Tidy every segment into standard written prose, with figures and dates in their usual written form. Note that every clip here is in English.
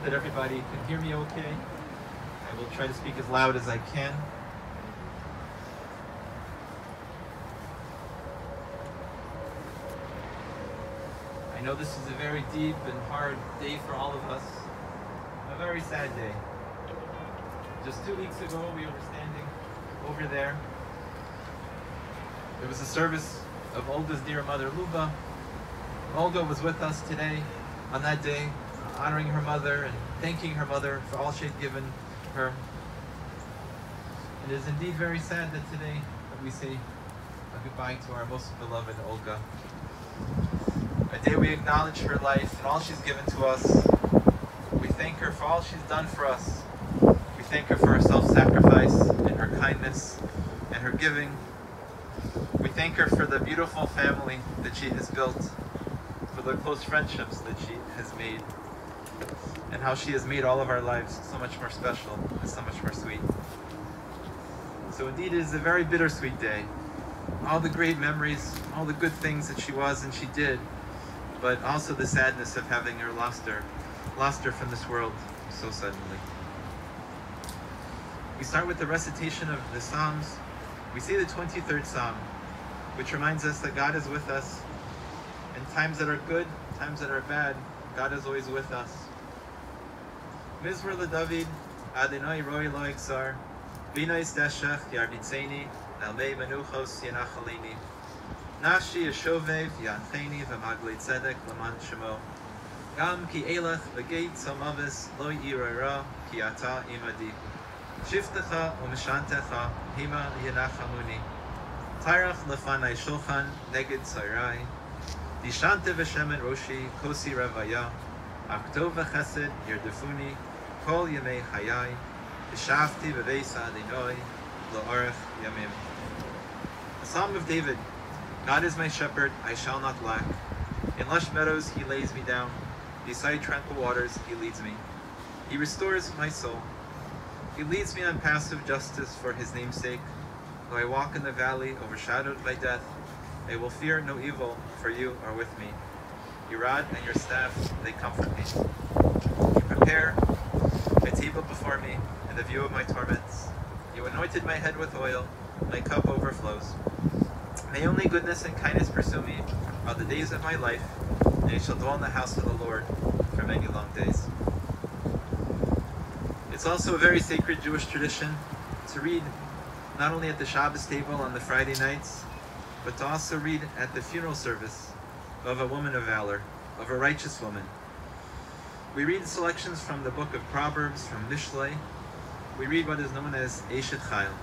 That everybody can hear me okay. I will try to speak as loud as I can. I know this is a very deep and hard day for all of us. A very sad day. Just 2 weeks ago, we were standing over there. There was a service of Olga's dear mother, Luba. Olga was with us today on that day, honoring her mother and thanking her mother for all she had given her. It is indeed very sad that today that we say a goodbye to our most beloved Olga. A day we acknowledge her life and all she's given to us. We thank her for all she's done for us. We thank her for her self-sacrifice and her kindness and her giving. We thank her for the beautiful family that she has built, for the close friendships that she has made, and how she has made all of our lives so much more special and so much more sweet. So indeed it is a very bittersweet day. All the great memories, all the good things that she was and she did, but also the sadness of having her lost her from this world so suddenly. We start with the recitation of the Psalms. We say the 23rd Psalm, which reminds us that God is with us. In times that are good, times that are bad, God is always with us. Mizmor LeDavid, Adonai roi lo exar, Binois deshach yarbitzeni, Elmei menuchos yanachaleni. Nafshi yeshovev yancheni v'maglei tzedek l'man shemo. Gam ki elach v'geit somavis lo yirara ki ata imadi. Shiftecha u'mishantecha hima yanachamuni. Tairach lefanai shulchan neged tzairai. Dishante v'shemen roshi kosi revaya. Aktov v'chesed yerdefuni kol yemei hayai. Ishafti v'veis adinoi lo'arech yamim. The Psalm of David. God is my shepherd, I shall not lack. In lush meadows he lays me down. Beside tranquil waters he leads me. He restores my soul. He leads me on paths of justice for his name's sake. Though I walk in the valley overshadowed by death, I will fear no evil, for you are with me. Your rod and your staff, they comfort me. You prepare a table before me in the view of my torments. You anointed my head with oil, my cup overflows. May only goodness and kindness pursue me all the days of my life, and I shall dwell in the house of the Lord for many long days. It's also a very sacred Jewish tradition to read not only at the Shabbos table on the Friday nights, but to also read at the funeral service of a woman of valor, of a righteous woman. We read selections from the book of Proverbs, from Mishlei. We read what is known as Eshet Chayil.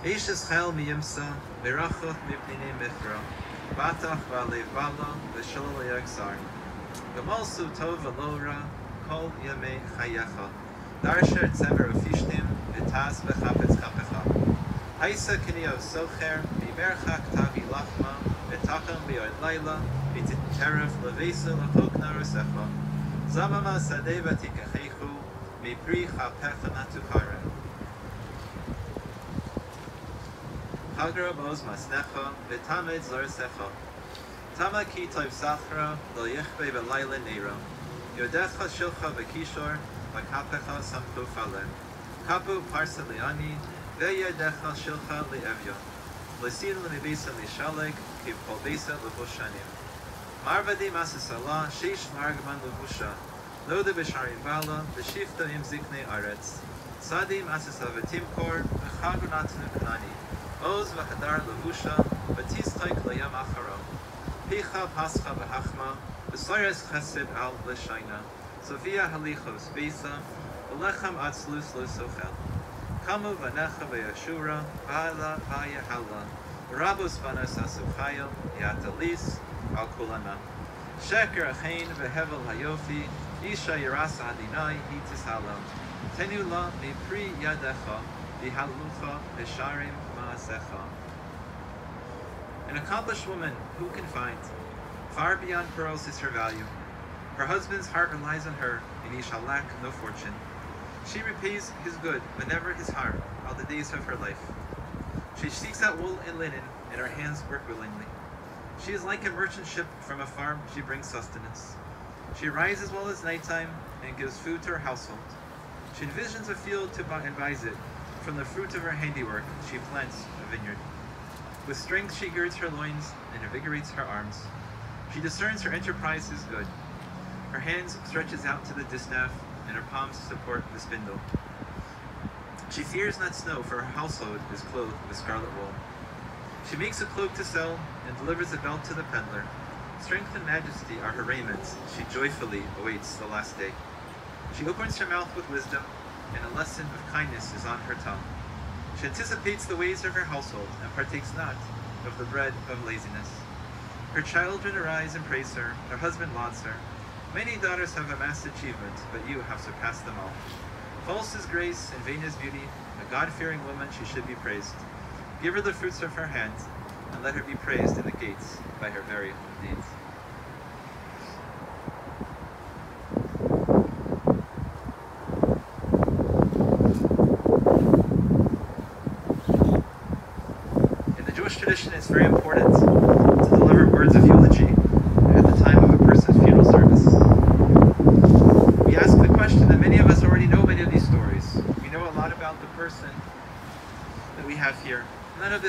Eshet Chayil miyimsa, berachot mipnei michra, batach v'alev bala, v'shalol yaksar. V'malsu tov v'lo ra, kol yamei chayecha. Darsher tzever ufishtim, v'taz v'chapetz kapecha. Haisa kiniyov socher, v'merchak tavi lachma, v'tacham b'yod laila, v'titeref levesa l'chok narusecha. Zamama sadeh v'tikachechu, mipri chapecha natuchara. Hagra boz masnecha, v'tamed zlarsecha. Tama ki toiv sachra, lo yichbe v'layla neira. Yodecha shilcha v'kishor, v'kapecha samchu faleh. Kapu parsa liani, ve'yodecha shilcha li'evyo. L'sin l'mibesa lishalek, kiv kol besa l'voshanim. Marvadi masasala, sheish margman l'vusha. Lode b'sharim bala, v'shifta im ziknei aretz. Sadim asasa v'timkor, v'chagunatnu knani. Oz v'hadar levusha, v'tistoik l'yam acharo. Picha pascha v'hachma, v'soyres chesed al l'shayna. Sofia halichos besa, v'lechem atzlus l'sochel. Kamu v'necha v'yashura, v'ala v'yahala. V'rabos banos asuchayel, yatalis al kulana. Sheker achein v'hevel hayofi, isha yiras adinai hitis halam. Tenu la mipri yadecha, v'halucha v'sharim. An accomplished woman, who can find? Far beyond pearls is her value. Her husband's heart relies on her, and he shall lack no fortune. She repays his good whenever his heart, all the days of her life. She seeks out wool and linen, and her hands work willingly. She is like a merchant ship from a farm, she brings sustenance. She rises while it's nighttime and gives food to her household. She envisions a field and buys it. From the fruit of her handiwork, she plants a vineyard. With strength she girds her loins and invigorates her arms. She discerns her enterprise is good. Her hands stretches out to the distaff, and her palms support the spindle. She fears not snow, for her household is clothed with scarlet wool. She makes a cloak to sell and delivers a belt to the peddler. Strength and majesty are her raiments. She joyfully awaits the last day. She opens her mouth with wisdom, and a lesson of kindness is on her tongue. She anticipates the ways of her household and partakes not of the bread of laziness. Her children arise and praise her. Her husband lauds her. Many daughters have amassed achievement, but you have surpassed them all. False is grace and vain is beauty. A God-fearing woman, she should be praised. Give her the fruits of her hands, and let her be praised in the gates by her very own deeds. In the Jewish tradition, it's very important to deliver words of eulogy at the time of a person's funeral service. We ask the question that many of us already know many of these stories. We know a lot about the person that we have here. None of this